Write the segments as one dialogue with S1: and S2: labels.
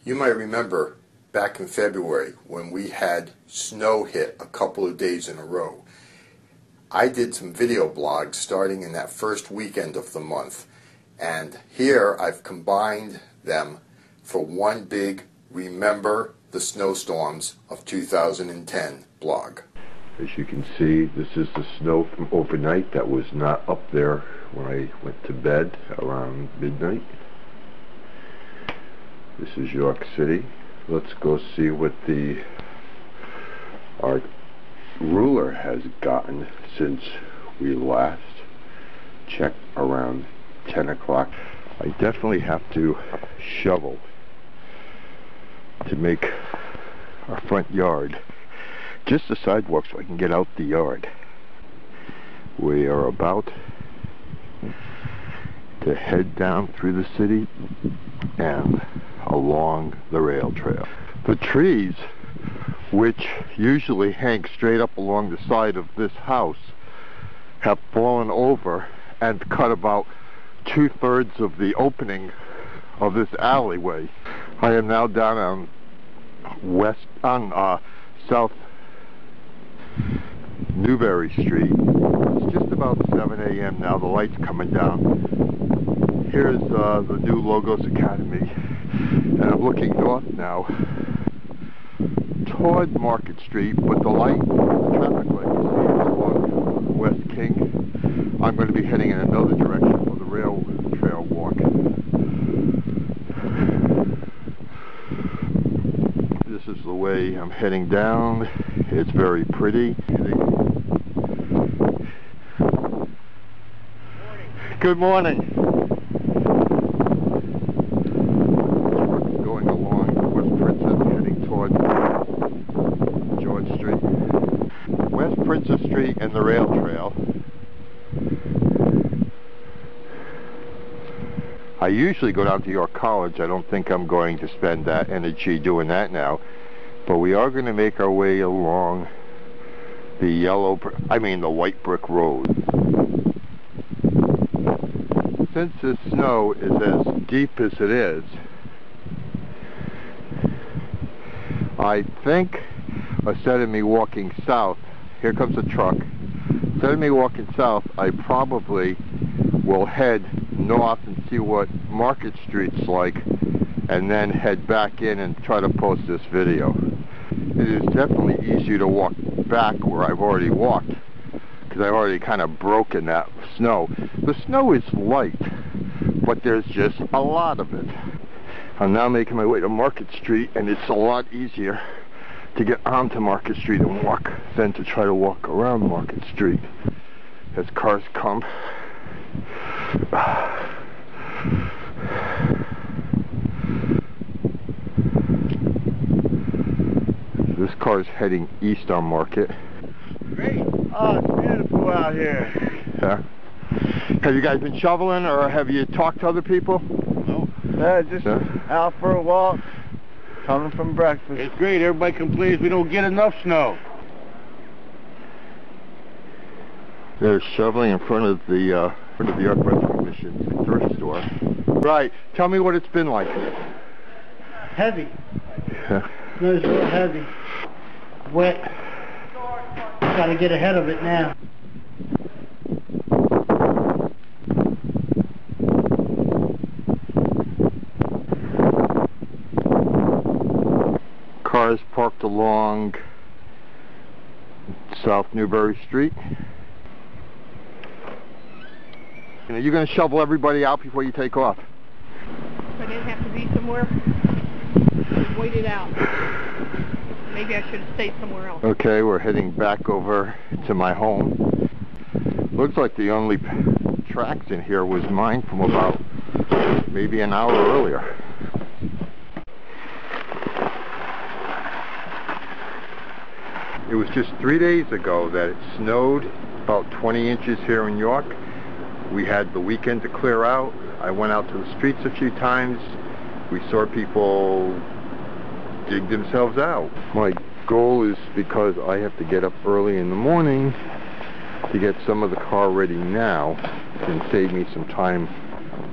S1: You might remember back in February when we had snow hit a couple of days in a row. I did some video blogs starting in that first weekend of the month, and here I've combined them for one big Remember the Snowstorms of 2010 blog.
S2: As you can see, this is the snow from overnight that was not up there when I went to bed around midnight. This is York City. Let's go see what our ruler has gotten since we last checked around 10 o'clock. I definitely have to shovel to make our front yard, just the sidewalk, so I can get out the yard. We are about to head down through the city and along the rail trail. The trees, which usually hang straight up along the side of this house, have fallen over and cut about 2/3 of the opening of this alleyway. I am now down on South Newberry Street. It's just about 7 a.m. now. The light's coming down. Here's the new Logos Academy, and I'm looking north now toward Market Street, but the traffic light you see is along West King. I'm going to be heading in another direction for the rail trail walk. This is the way I'm heading down. It's very pretty. Good morning. Truck's going along West Princess, heading toward George Street. West Princess Street and the rail trail. I usually go down to York College. I don't think I'm going to spend that energy doing that now. But we are going to make our way along the white brick road. Since the snow is as deep as it is, I think instead of me walking south, here comes a truck, instead of me walking south, I probably will head north and see what Market Street's like, and then head back in and try to post this video. It is definitely easier to walk back where I've already walked, because I've already kind of broken that snow. The snow is light, but there's just a lot of it. I'm now making my way to Market Street, and it's a lot easier to get onto Market Street and walk than to try to walk around Market Street as cars come. This car is heading east on Market.
S3: Great. Oh, it's beautiful out here.
S2: Yeah. Have you guys been shoveling, or have you talked to other people?
S3: No. Just out for a walk, coming from breakfast. It's great. Everybody complains we don't get enough snow.
S2: They're shoveling in front of the York Restaurant Mission thrift store. Right. Tell me what it's been like.
S4: Heavy.
S2: Yeah.
S4: Snow's real heavy. Wet. Got to get ahead of it now.
S2: Cars parked along South Newberry Street. Are you going to shovel everybody out before you take off?
S5: I didn't have to be somewhere. Just wait it out. Maybe I should have stayed somewhere else.
S2: Okay, we're heading back over to my home. Looks like the only tracks in here was mine from about maybe an hour earlier. It was just 3 days ago that it snowed about 20 inches here in York. We had the weekend to clear out. I went out to the streets a few times. We saw people dig themselves out. My goal is, because I have to get up early in the morning to get some of the car ready now, can save me some time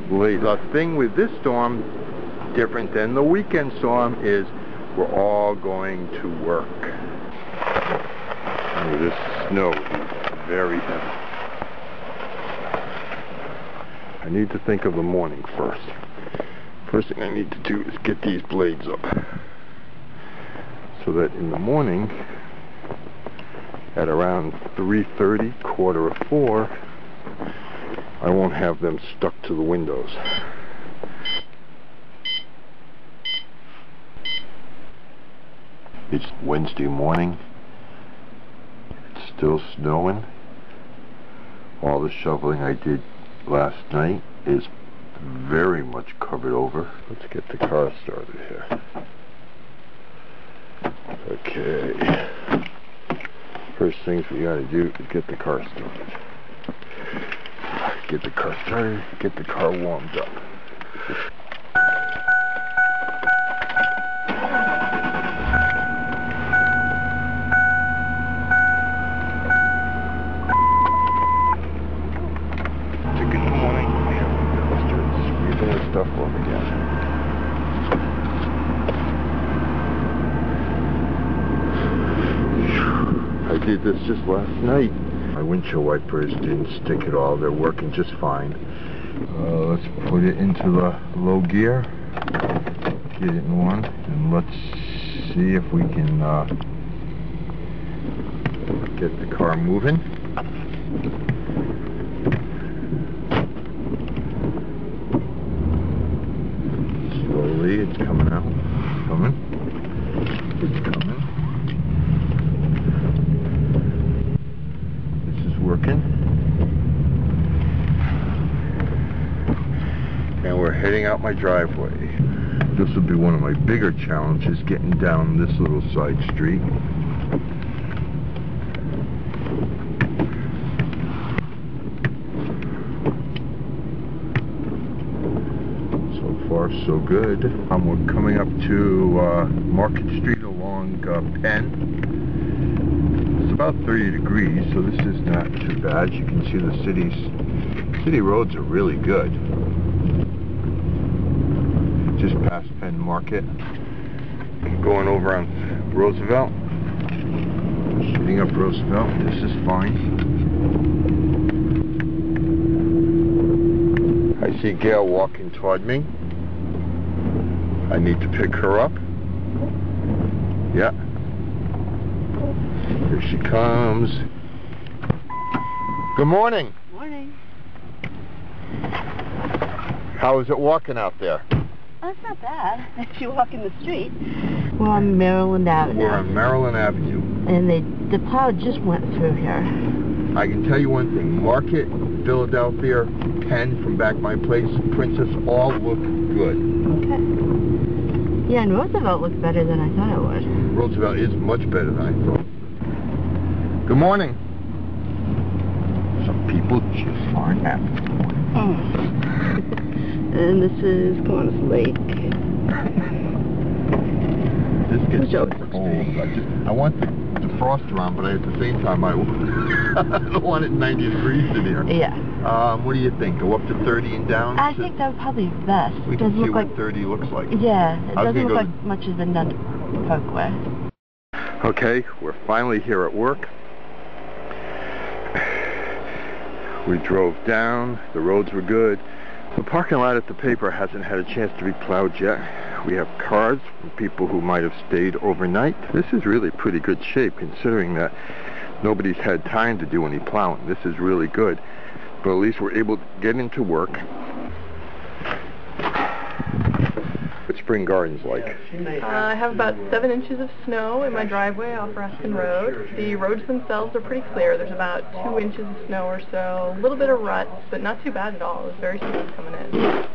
S2: later. The thing with this storm different than the weekend storm is we're all going to work. Oh, this snow is very heavy. I need to think of the morning first. First thing I need to do is get these blades up so that in the morning at around 3:30, 3:45, I won't have them stuck to the windows. It's Wednesday morning. It's still snowing. All the shoveling I did last night is very much covered over. Let's get the car started here. Okay. First things we gotta do is get the car started. Get the car started, get the car warmed up. Stuff off again. I did this just last night. My windshield wipers didn't stick at all. They're working just fine. Let's put it into the low gear. Get it in one, and let's see if we can get the car moving. It's coming out. It's coming. It's coming. This is working. And we're heading out my driveway. This will be one of my bigger challenges, getting down this little side street. Far so good. We're coming up to Market Street along Penn. It's about 30 degrees, so this is not too bad. You can see the city roads are really good. Just past Penn Market. Going over on Roosevelt. Shooting up Roosevelt. This is fine. I see Gail walking toward me. I need to pick her up. Yeah. Here she comes. Good morning.
S6: Morning.
S2: How is it walking out there?
S6: Oh, it's not bad. If you walk in the street. We're on Maryland Avenue.
S2: We're on Maryland Avenue.
S6: And the plow just went through here.
S2: I can tell you one thing. Market, Philadelphia, Penn from back my place, Princess, all look good.
S6: Okay. Yeah, and Roosevelt looks better than I thought it would.
S2: Roosevelt is much better than I thought. Good morning. Some people just aren't happy.
S6: Oh. And this is Kiwanis Lake.
S2: This gets
S6: cold.
S2: I want the defroster on, but at the same time, I don't want it 90 degrees in here.
S6: Yeah.
S2: What do you think? Go up to 30 and down?
S6: I think that would probably be best.
S2: We can see what 30 looks like.
S6: Yeah, it doesn't look like much has been done to Parkway.
S2: Okay, we're finally here at work. We drove down, the roads were good. The parking lot at the paper hasn't had a chance to be plowed yet. We have cars from people who might have stayed overnight. This is really pretty good shape considering that nobody's had time to do any plowing. This is really good. But at least we're able to get into work. What's Spring Gardens like?
S5: I have about 7 inches of snow in my driveway off Ruskin Road. The roads themselves are pretty clear. There's about 2 inches of snow or so. A little bit of ruts, but not too bad at all. It was very smooth coming in.